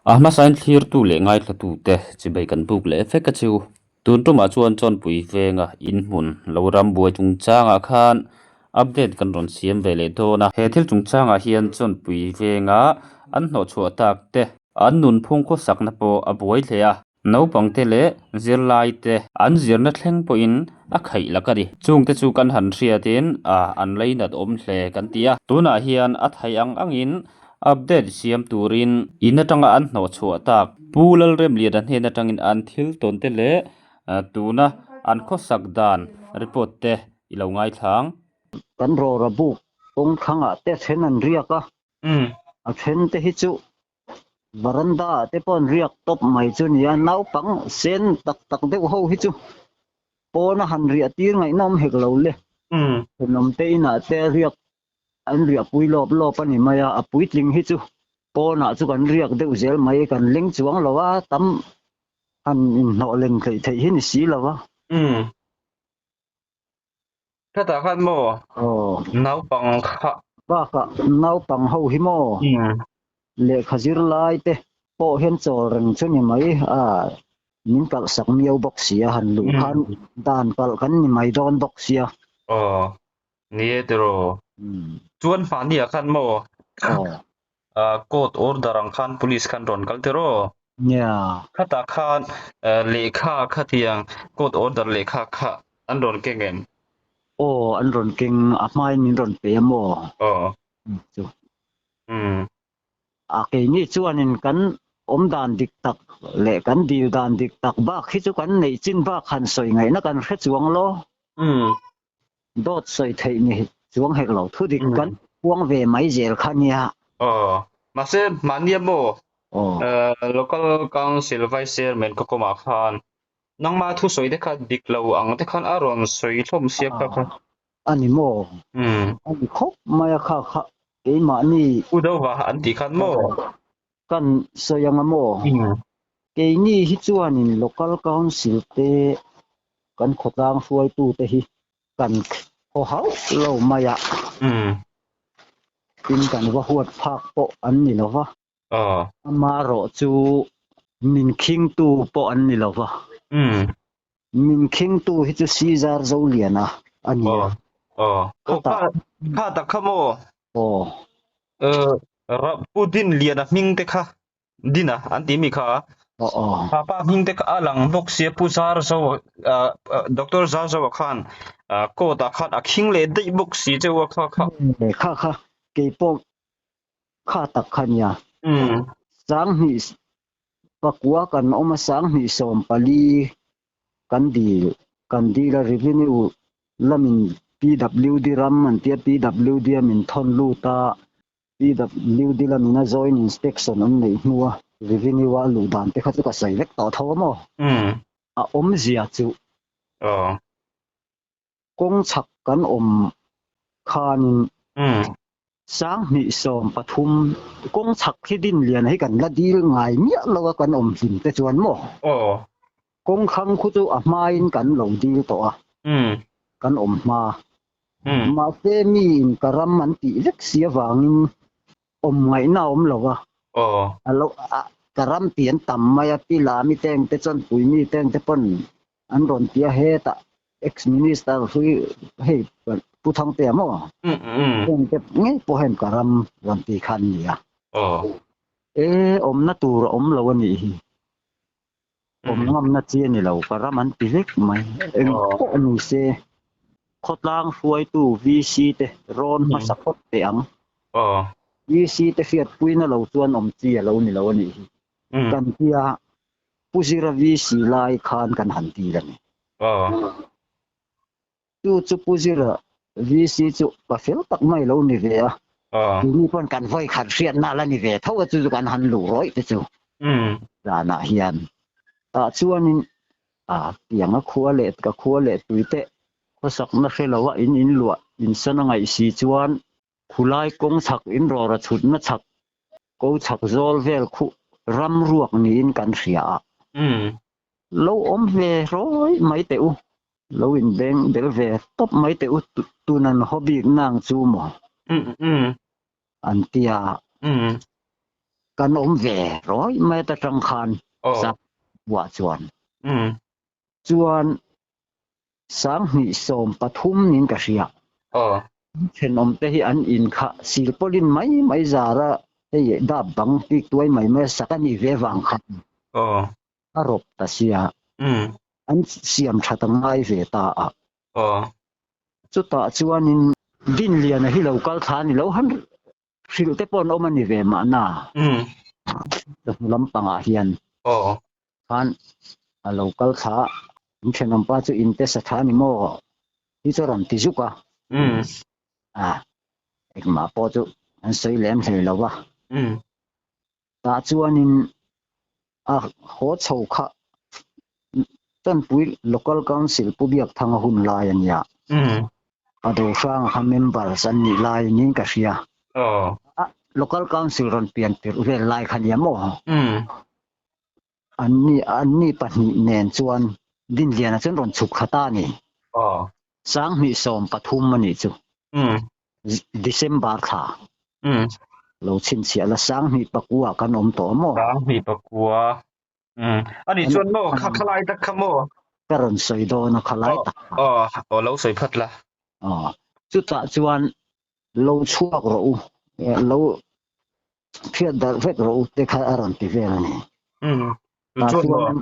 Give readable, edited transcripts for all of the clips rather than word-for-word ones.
ahma sain thlir tu le ngai thla tu te chibai kan buk le feka chu tun tuma chuan chon pui venga in hmun loram buai chung changa khan update kan ron siam vele dona he thil chung changa hian chon pui venga an hno chhu tak te an nun phung ko sakna po a buai thleya no pangte le zirlai te an zirna thleng po in a khai lakari chung te chu kan han hriatin an leinat om hle kan tia tuna hian a thai angin update siam turin inatanga an hno chhu tak pulal rem lian an hena tangin an thil tonte le tuna an kho sakdan report te ilo ngai thang kan ro ra bu kong khanga te then an riaka a then te hi chu baranda te pon riak top mai chu nia nau pang sen tak tak de ho hi chu pona han ria tir ngai nom hek lo le nom te ina te riak an ria pui lop lop ani maya a pui tling hi chu pona chu kan riak de zel mai kan leng chuang lowa tam an no leng thei thei hi ni si lowaถ้าตาคันโมนาวปังคะba ka nau pang ho hi mo le khazir lai te po hen chol reng chu ni mai min kal sak miau box sia han lu khan dan pal kan ni mai don box sia นี่เดโรจวนฟานี่คันโมโกดออร์ดารังคัน police คันรอนกัลเตโร เนี่ยถ้าตาคันเลขาคะเทียงโกดออร์ดาเลขาคะอันรอนเก่งอันรอนเก่งอะไม้นี่รอนเปียโมจุke ni chuanin kan om dan dik tak le kan dil dan dik tak ba khi chu kan nei chin ba khan soi ngai na kan hre chuang lo dot soi thei ni chuang hek lo thu dik kan puang ve mai zel khania ma se mania mo local council vice chairman ko ma khan nang ma thu soi de kha dik lo ang te khan aron soi thom sia kha ani mo ani khop maya kha ke ma ni udo wa an ti khan mo kan soyang mo ke ni hi chuanin local council te kan khotang fuai tu te hi kan ho hau lo maya tin kan wa huat phak po an ni lowa ama ro chu min king tu po an ni lowa min king tu hi chu sizar zo liana ani kha ta khamo ra pudin liana ming te kha dina anti mi kha papa ming te ka alang bok sia pusar so doctor za zo khan ko ta khat akhing le dei bok si che wa kha ke po kha tak khania sang ni pakwa kan oma sang ni som pali kan di la revenue lamin PWD ram man tia PWD min thon lu ta PWD la mina join inspection on nei nuwa revenue wa lu dan te kha chu ka sai lek to tho mo om zia chu kong chak kan om khanin sang ni som pathum kong chak hi din lian hai kan la dil ngai mia lo kan om him te chuan mo kong khang khu chu a main kan lo dil to kan om ma te mi in karam man ti lek sia wangin om ngai na om lowa alo karam tian tam maya pila mi teng te chon pui mi teng te pon an ron tia he ta ex minister hui he pu thang te mo teng te ngai po hem karam ron ti khan nia om na tur om lo ni hi om ngam na chi ni lo karam an ti lek mai eng ko ni se khotlang fuai tu VC te ron ma sakot te ang VC te fiat puina lo chuan om chi lo ni lo ni kan tia pusira VC lai khan kan han ti la ni chu pusira VC chu pa fel tak mai lo ni ve ni pon kan voi khan riat na la ni ve thaw chu kan han lu roi te chu na hian chuanin piang a khuwa le tuite khosak na khelawa in lua in sana ngai si chuan khulai kong chak in ro ra chut na chak ko chak zol vel khu ram ruak ni in kan ria lo om ve roi mai te u lo in beng del ve top mai te u tunan hobby nang chu mo antia kan om ve roi mai ta tang khan sa wa chuan chuan sang ni som pathum nin ka ria chen om te hi an in kha sil polin mai zara ei da bang tik tuai mai me sakani ve wang kha arop ta sia an siam thatangai ve ta a chu ta chuanin din lian hi local tha ni lo han sil te pon omani ve ma na lampanga hian khan a local tha chenom pa chu in te sa tha ni mo hi choram ti juka ekma po chu an sei lem thei lo wa ta chuanin a ho chho kha tan pui local council pubiak thanga hun lai an ya ado sang ha members an ni lai ni ka ria local council ron pian pir ve lai khan ya mo an ni pani nen chuan din lian a chen ron chuk khata ni sang mi som pathum mani chu December tha lo chin sia la sang mi pakua kan om to mo sang mi pakua ani chuan mo khalai tak khamo karon soi do na khalai ta lo soi phat la chu ta chuan lo chuak ro lo phiat dar vet ro te kha aron ti ve ni chuan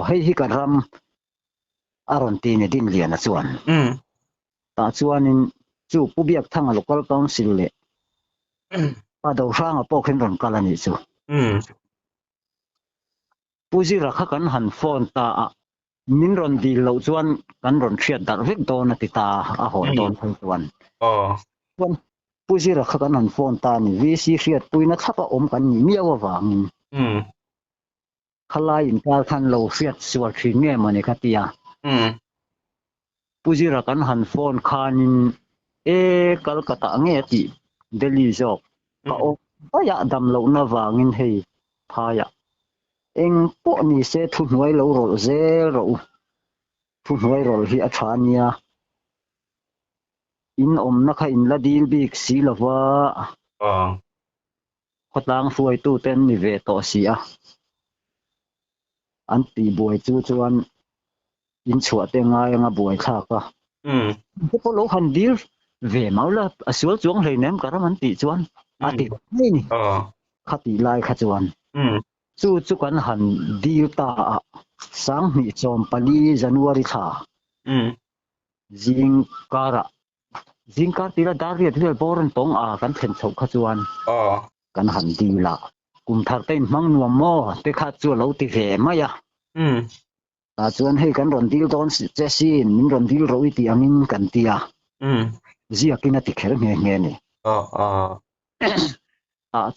hei hi ka ram aron ti ne din lian a chuan ta chuanin chu pubiak thanga local council le ado ranga po khen ron kalani chu puzira kha kan han phone ta min ron di lo chuan kan ron thiat dar vek do na ti ta a hon don thai chuan chuan puzira kha kan han phone ta ni vc thiat puina thapa om kan ni miawa wangin khalai in kal khan lo thiat sual thi nge mani khatia puzira kan han phone khanin Kolkata nge ti Delhi jok ka o ya dam lo na wangin hei phaya eng po ni se thu hnuai lo rol zel ro thu hnuai rol hi a thania in om na kha in la dil bik si lawa khotang fuai tu ten ni ve to sia an ti boi chu chuan in chua te ngai nga boi kha ka ko lo han dil ve maula asul chuang hlei nem karam an ti chuan ati ni khati lai kha chuan chu kan han dil ta sang mi chom pali January tha jingkar tira daria thil boran tong kan then chho kha chuan kan han dila kum thar te mang nuam mo te kha chu lo ti ve maya ta chuan hei kan ron dil don che sin min ron dil ro ti angin kan tia zia kina ti kher nge ni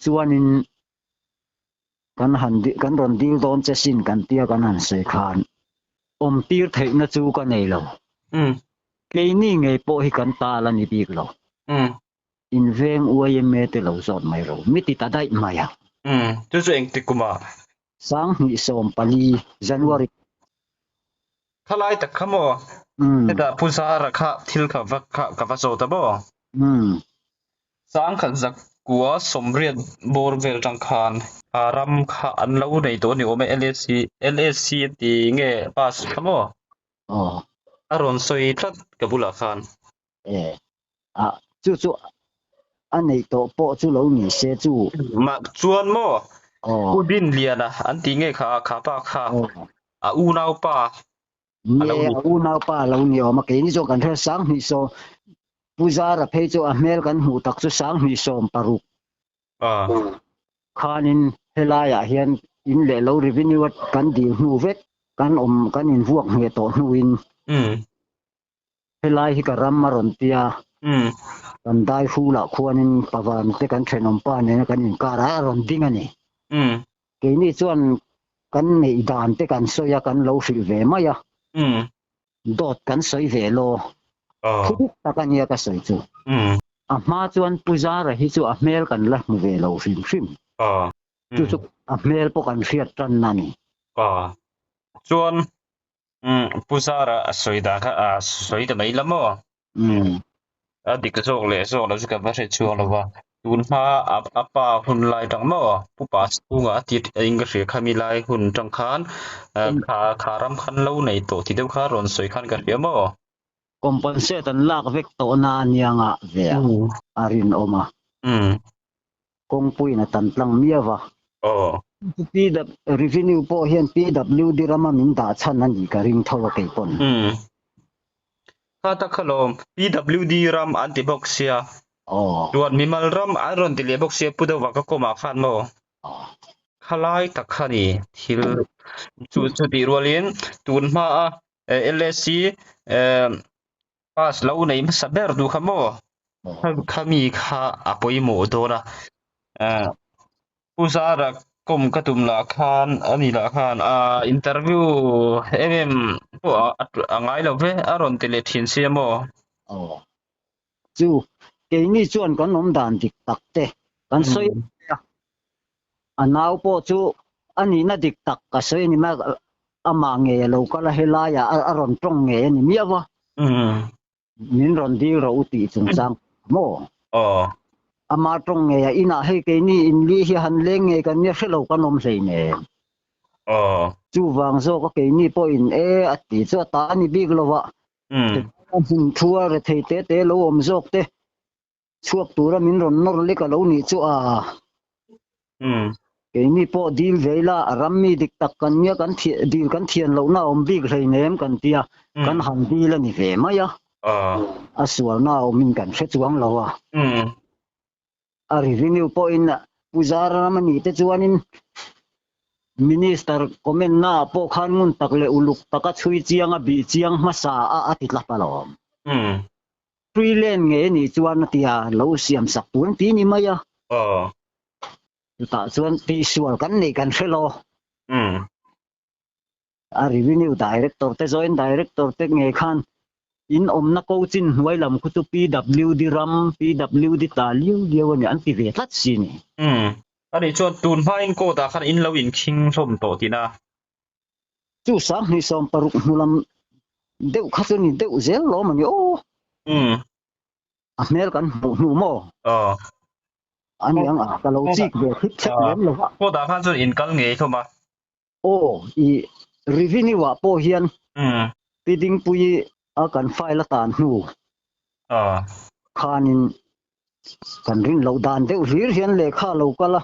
chuanin kan ron dil don che sin kan tia kan han sei khan om tir thei na chu ka nei lo ke ni nge po hi kan ta la ni bik lo in veng uayme te lo zot mai ro mi ti ta dai maya chu chu eng ti kuma sang mi som pali January khalai tak khamo eta pusara kha thil kha vak kha ka va so ta bo sang khan zak kwa somriat bor vel tang khan aram kha an lo nei to ni ome LSC ti nge pas khamo aron soi that kabula khan chu anei to po chu lo ni se chu ma chuan mo udin liana an ti nge kha pa kha u nau pa u nau pa lo ni o ma ke ni jo kan the sang ni so puzara phei chu a mel kan hu tak chu sang ni som paruk khanin helaya hian in le lo revenue kan di hu vek kan kan in vuak nge to hnuin helai hi ka ram maron tia kan dai hu la khuanin pawan te kan thenom pa ne kan in kara ron ding ani ke ni chuan kan nei dan te kan soya kan lo fil ve maya dot kan soi ve lo thu ta kan ya ka soi chu a ma chuan puzara hi chu a mel kan la mu ve lo fim chu a mel po kan riat tan nani chuan puzara soi da kha soi ta mai lamo dik zo le zo lo ka va se chuang lo wa ตูนมาอัปปาหุ่นลายจังมอผู้ปาสตุงอาทิตอิงกฤษคามีลายหุ่นจังคานขารำคันเล่าในโตที่เดียวคารอนสวยคันกันเดียวมอcompensate an lak vek to na nianga ve arin oma kong pui na tan tlang miawa pi da revenue po hian PWD rama min da chan an ka ring tholo ke pon ta khalom PWD ram antiboxia tuan mimal ram aron ti leboxia pudo wa ka koma khan mo khalai takhani thil chu ti rolin tun ma LSC pas lau nei ma saber du khamo khami kha apoi mo dona pusara kom katum la khan ani la khan interview po angai lo ve aron tele thin siamo chu ke ni chuan kan nom dan dik tak te kan soi anaw po chu ani na dik tak ka soi ni ma ama nge lo kala helaya aron tong nge ni miawa min ron dil ro uti chung sang mo ama tong nge ina he ke ni in li hi han leng nge kan ne felo kan nom sei ne chu wang zo ka ke ni po in ati chu ta ni big lo wa hin thua re thei te lo om zok te chuak tura min ron nor le ka lo ni chu ke ni po dil veila rammi dik tak kan nya kan dil kan thian lo na om big rei nem kan tia kan han dil ani ve ma ya aswal na min kan fe chuang lo wa revenue po in puzara naman ite chuanin minister comment na po khan ngun takle uluk taka chui chianga bi chiang masa atitla palom freelance nge ni chuan tia lo siam sak tun ti ni maya ta chuan ti sual kan nei kan felo revenue director te joint director te nge khan in omna coachin wailam khutu PWD ram PWD taliu diawani anti ve tlat sini ani chuan tun main ko ta khan in lo in king som to tina chu sang ni som paruk mulam deu khasuni deu zel lo mani amel kan nu mo ani ang ka lo chik ve khit chak lem lo ko ta khan chu in kal nge thoma i revenue wa po hian piding pui akan file tan nu khanin kan rin lo dan deu rir hian lekha lo kala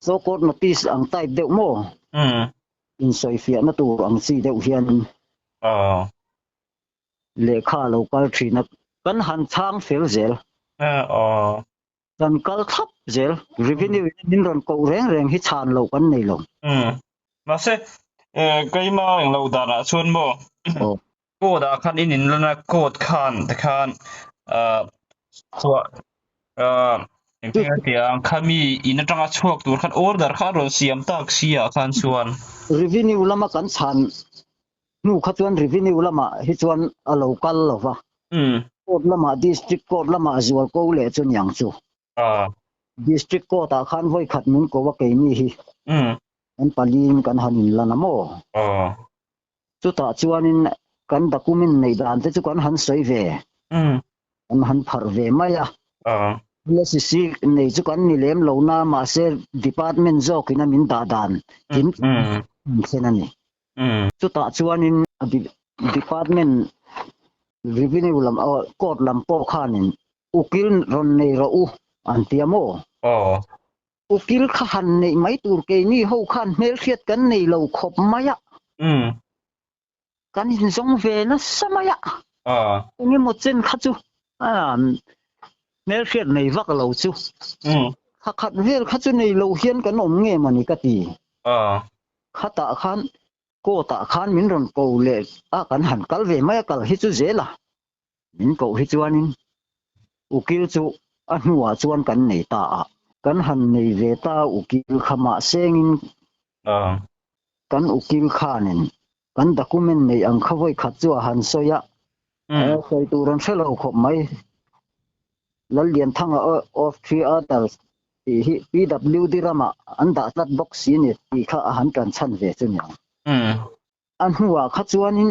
so court notice ang type deu mo in soi fia na tur ang si deu hian lekha lo kal thina kan han chang fel zel kan kal thap zel revenue in ron ko reng hi chan lo kan nei lo ma se kaima ang lo dana chun mo ko da khan in lana code khan ta khan so tiang khami in atanga chuak tur khan order kha ro siam tak sia khan chuan revenue lama kan chan nu khatwan revenue lama hi chuan a local lova court lama district court lama azwal ko le chun yang chu district court ta khan voi khat min ko wa ke ni hi an palin kan hanin lana mo chu ta chuanin kan document nei dan te chu kan han soi ve an han phar ve maya LSC nei chu kan ni lem lo na ma se department zo kina min da dan kin senani chu ta chuanin department revenue lam court lam po khanin ukil ron nei ro u antiamo ukil khan nei mai tur ke ni ho khan mel khiat kan nei lo khop maya kan in zong ve na samaya ni mo chen khachu mel khiat nei vak lo chu khat vel khachu nei lo hian kan om nge mani ka ti khata khan ko ta khan min ron ko le kan han kal ve mai kal hi chu zela min ko hi chuanin ukil chu anwa chuan kan nei ta kan han nei ve ta ukil khama sengin kan ukil khanin kan document nei ang khawai khat chu han soya soi turon felo khop mai lal lian thanga of 3 others hi PWD rama anda tat box ni ti kha han kan chan ve chunya an huwa kha chuanin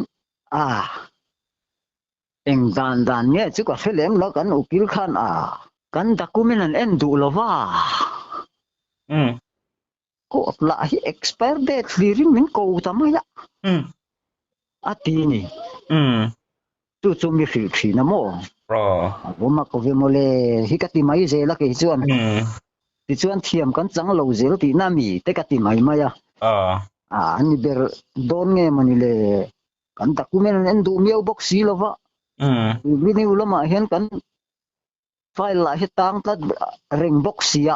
eng dan ne chu ka felem la kan ukil khan kan dokumen an en du lova ko la hi expire date lirin min ko tamaya ati ni tu mi fi na mo boma ko ve mole hi ka ti mai je la ke chuan ti chuan thiam kan chang lo zel ti na mi te ka ti mai maya ani ber don nge mani le kan dokumen en du miau box si lova ni ulama hian kan file la hitang tat ring box sia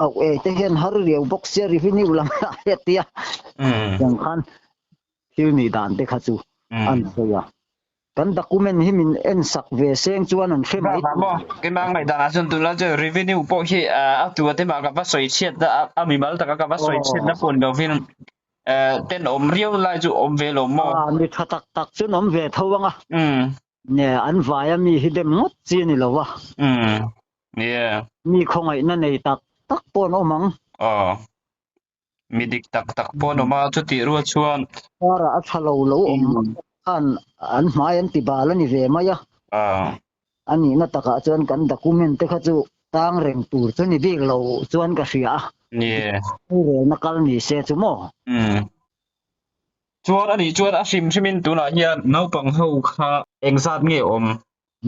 au te hian har riau box sia revini ulama hetia yang khan thil ni dan te kha chu an soya kan dokumen hi min en sak ve seng chuan an hrem ai mo ke mang mai dana chun tu la je revenue po hi a tu te ma ka ba soi chet da a mi mal ta ka ba soi chet da pon do vin ten om riau lai chu om ve lo mo mi thatak tak chu nom ve thawanga ne an vaya mi hi dem ngot chi ni lo wa yeah mi khongai na nei tak pon omang mi dik tak pon oma chu ti ru chuan ara a thalo lo om an mai an ti bala ni ve maya ani na taka chuan kan document te kha chu tang reng tur chu ni dik lo chuan ka ria yeah re na kal ni se chu mo chuan ani chuan a hrimin tu na hian naupang ho kha engsat nge om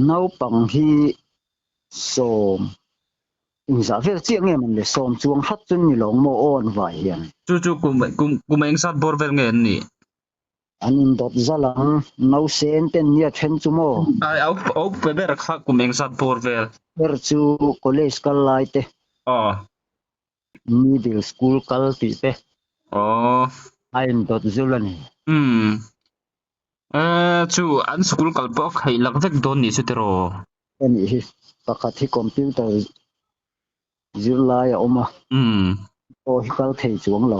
naupang hi som ingza vel chiang nge man le som chuang hat chun ni long mo on vai hian chu kum engsat bor vel nge ni anin dot zalang no sen ten nia then chu mo au pe ber kha kum engsat bor vel ber chu college kal lai te middle school kal ti te ain dot zulani chu an school kal po khai lak vek don ni chu tero ani hi pakhat hi computer zirlai oma o hi kal thei chuang lo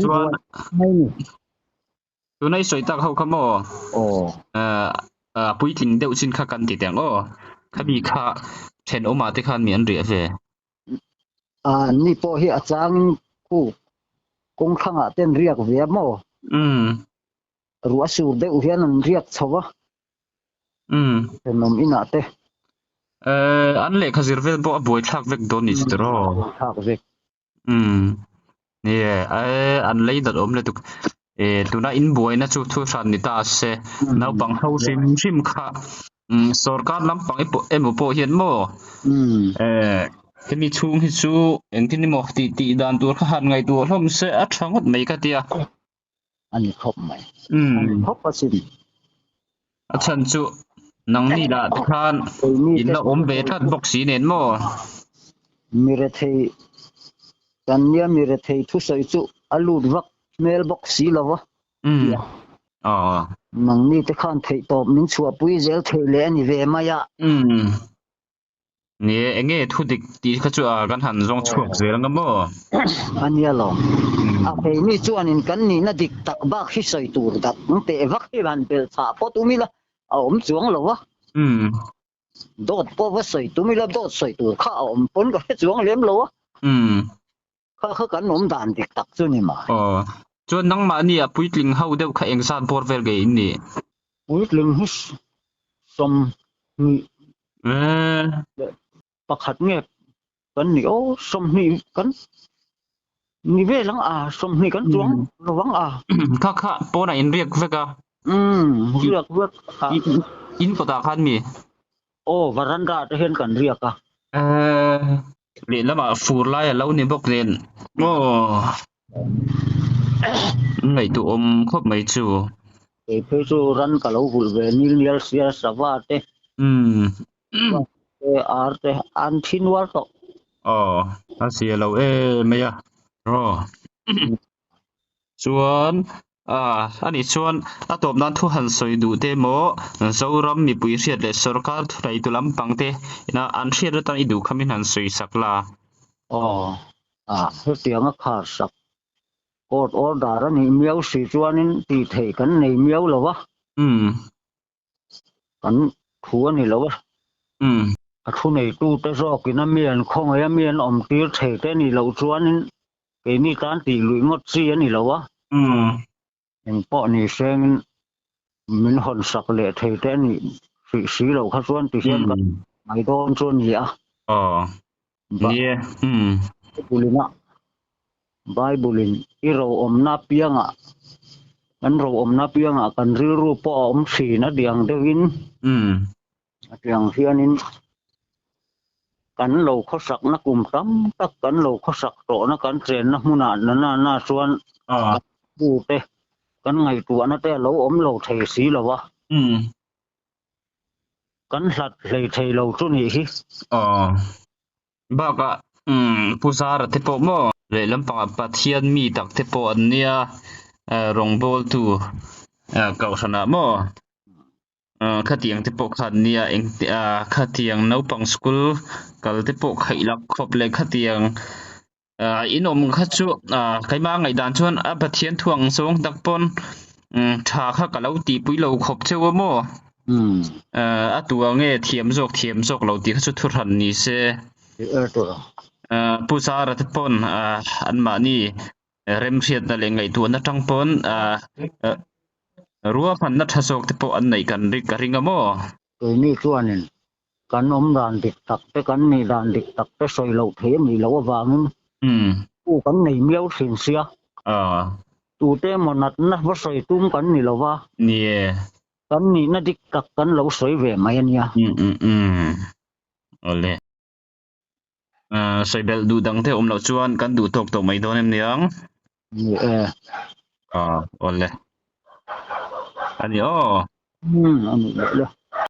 chuan mai ni tu nai soi tak ho khamo puitling deuh chin kha kan ti teng khabi kha then oma te khan mi an ri ve ni po hi achang ku kong khanga ten riak ve mo ruwa sur de u hian an riak chawa nom ina te an le khazir vel bo boi thak vek don ni chitro thak vek yeah an lei dat om le tu tuna in boi na chu thu san ni ta se nau bang ho sim kha sarkar lampang emo po hian mo kemi chung hi chu engtin mo ti dan tur kha han ngai tur hlom se a thangot mai ka tia ani khop mai khop pasin achan chu nang ni da khan in la om ve that box si nen mo mire thei kanya mire thei thu sai chu alut vak mailbox si lawa nang ni te khan thei top min chua pui zel thei le ani ve maya ni enge thu dik ti kha chu kan han rong chuak zelang mo ania lo a pe ni chuan in kan ni na dik tak ba khi sai tur dak te vak hi ban pel cha po tu mi la om chuang lo wa dot po wa sai tu mi la dot sai tur kha om pon ka chuang lem lo wa kha kan om dan dik tak chu ni ma chuan nang ma ni a puitling ho deuh kha engsan por vel ge in ni puitling hus som ni pakhat nge kan ni som ni kan ni ve lang som ni kan chuang lawang kha po na in riak veka riak vek in ko ta khan mi varanda te hen kan riak le lama fur lai lo ni bok len ngai tu om khop mai chu pe chu ran ka lo hul ve nil sia sawa te arte an thin war to asia lo meya ro chuan ani chuan atop nan thu han soi du te mo zoram mi pui riat le sarkar thrai tu lampang te ina an riat ta i du khamin han soi sakla tianga khar sak court order ani miau si chuanin ti thei kan nei miau lowa kan thu ani lowa thu nei tu te rok ina mian khong ya mian om tir thei te ni lo chuanin ke ni kan ti lui ngot si ani lowa en po ni seng min hon sak le thei te ni si lo kha chuan ti hian kan mai don chon ni a nie bulina Bible i ro om na pianga kan ro om na pianga kan ri ru po om si na diang dewin diang hianin kan lo khosak na kum tam tak kan lo khosak to na kan tren na huna na suan bu te kan ngai tu na te lo om lo thei si lo wa kan hlat lei thei lo chu ni hi ba ka pusar te po mo le lampang pathian mi tak te po an nia rong bol tu kau sana mo khatiang te po khan nia eng khatiang no pang school kal te po khailak khop le khatiang inom khachu kaima ngai dan chuan a pathian thuang song tak pon tha kha kalau ti pui lo khop chewa mo a tua nge thiam jok lo ti khachu thuran ni se to pusara te pon an ma ni rem riat na le ngai tu na tang pon ruwa phan na thasok te po an nei kan ri ka ringa mo ni chuanin kan om dan dik tak te kan ni dan dik tak te soi lo the mi lo wangin u kan nei miau thin sia tu te monat na wa soi tum kan ni lo wa nie kan ni na dik tak kan lo soi ve mai ania ole soi bel du dang te om lo chuan kan du tok to mai don em niang ole ani ani le